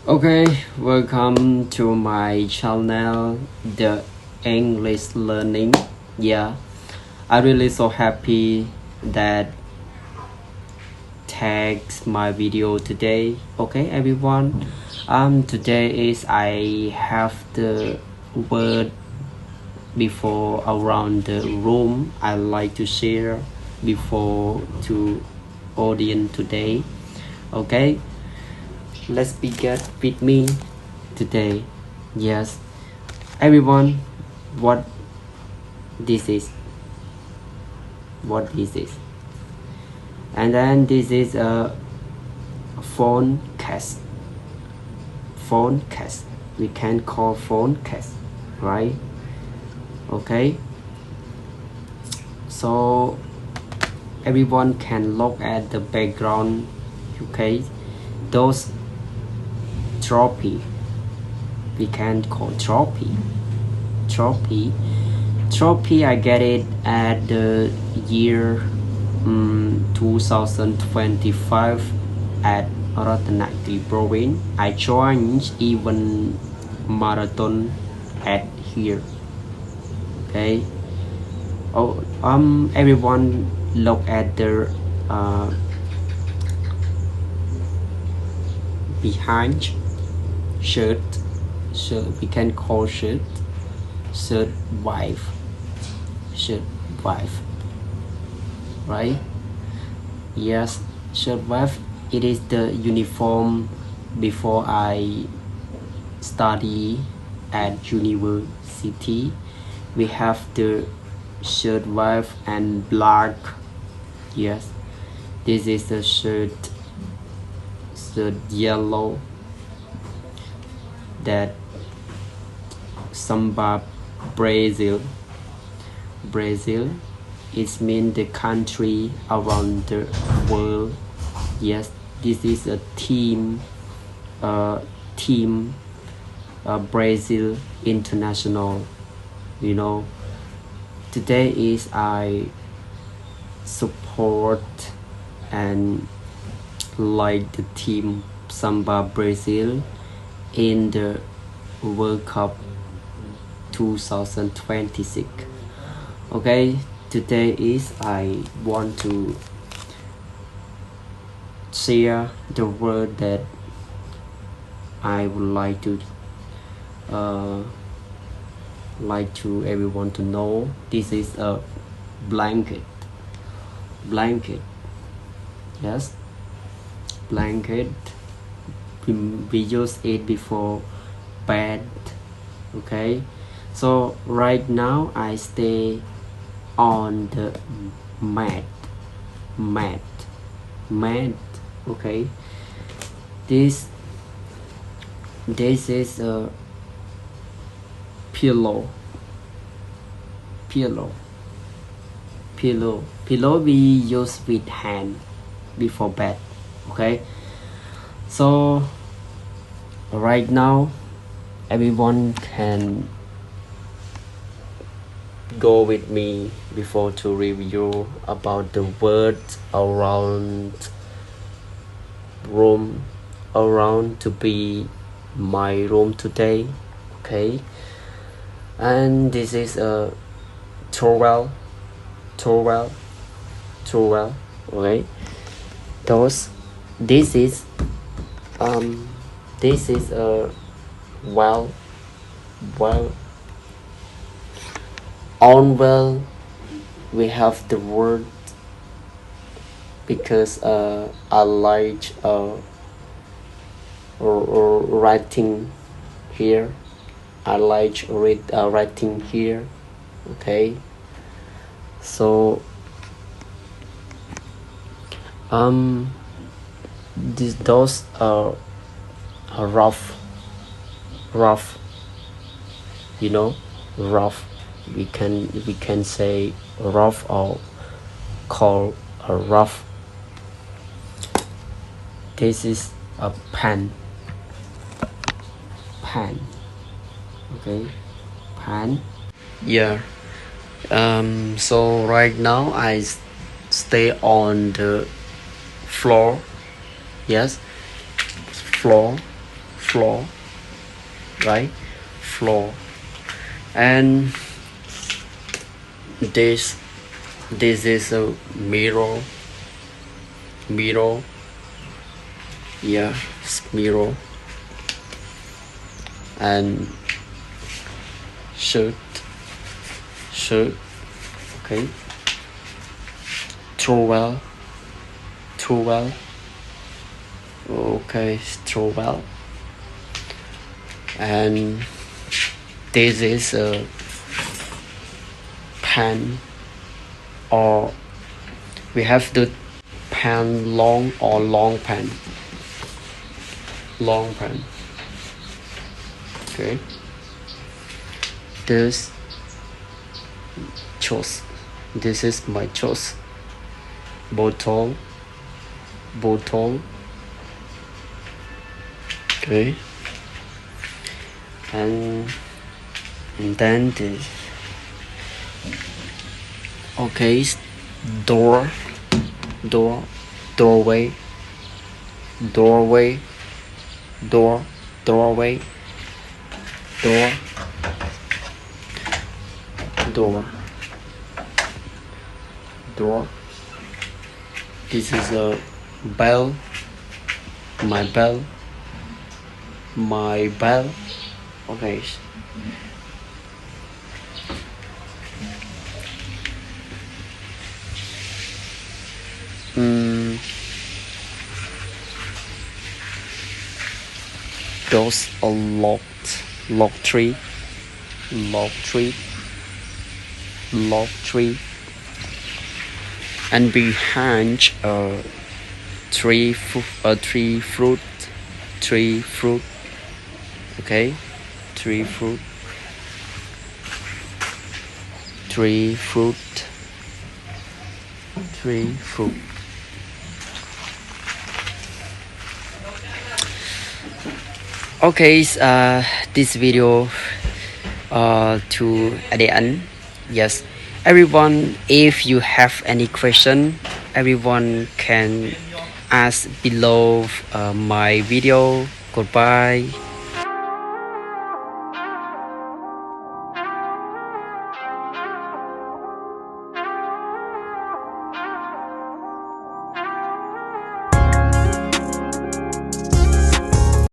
Okay, welcome to my channel, the English learning. Yeah, I'm really so happy that tags my video today. Okay, everyone. Today is I have the word before around the room. I like to share before to audience today. Okay. Let's begin with me today. Yes, everyone, what this is? What is this? And then this is a phone case. Phone case. We can call phone case, right? Okay. So everyone can look at the background. Okay, those trophy we can call trophy I get it at the year 2025 at Ratanakti province. I joined even marathon at here. Okay. Everyone look at the behind shirt we can call shirt wife, right? Yes, shirt wife. It is the uniform before I study at university. We have the shirt wife and black. Yes, this is the shirt yellow that Samba Brazil it means the country around the world. Yes, this is a team Brazil international. Today is I support and like the team Samba Brazil in the World Cup 2026. Okay, today is I want to share the word that I would like to everyone to know. This is a blanket. Yes, blanket. We use it before bed. Okay, so right now I stay on the mat. Okay, this is a pillow we use with hand before bed. Okay, so right now everyone can go with me before to review about the words around room, around to be my room today. Okay, and this is a towel. Okay, this is a well on well we have the word because I like writing here. I like writing here. Okay, so those are rough, rough we can say rough or call a rough. This is a pen. Okay, pen. Yeah. So right now I stay on the floor. Yes, floor floor, right? Floor. And this is a mirror. Yeah, it's mirror. And shirt, okay. Towel, okay, towel. And this is a pen, or we have the pen long or long pen. Okay. This is my choice. Bottle. Okay. And then this. Okay. Doorway. This is a bell. My bell. Okay. Doors are locked. Tree. And behind tree fruit. Okay, tree fruit. Okay, this video to at the end. Yes, everyone, if you have any question, everyone can ask below my video. Goodbye.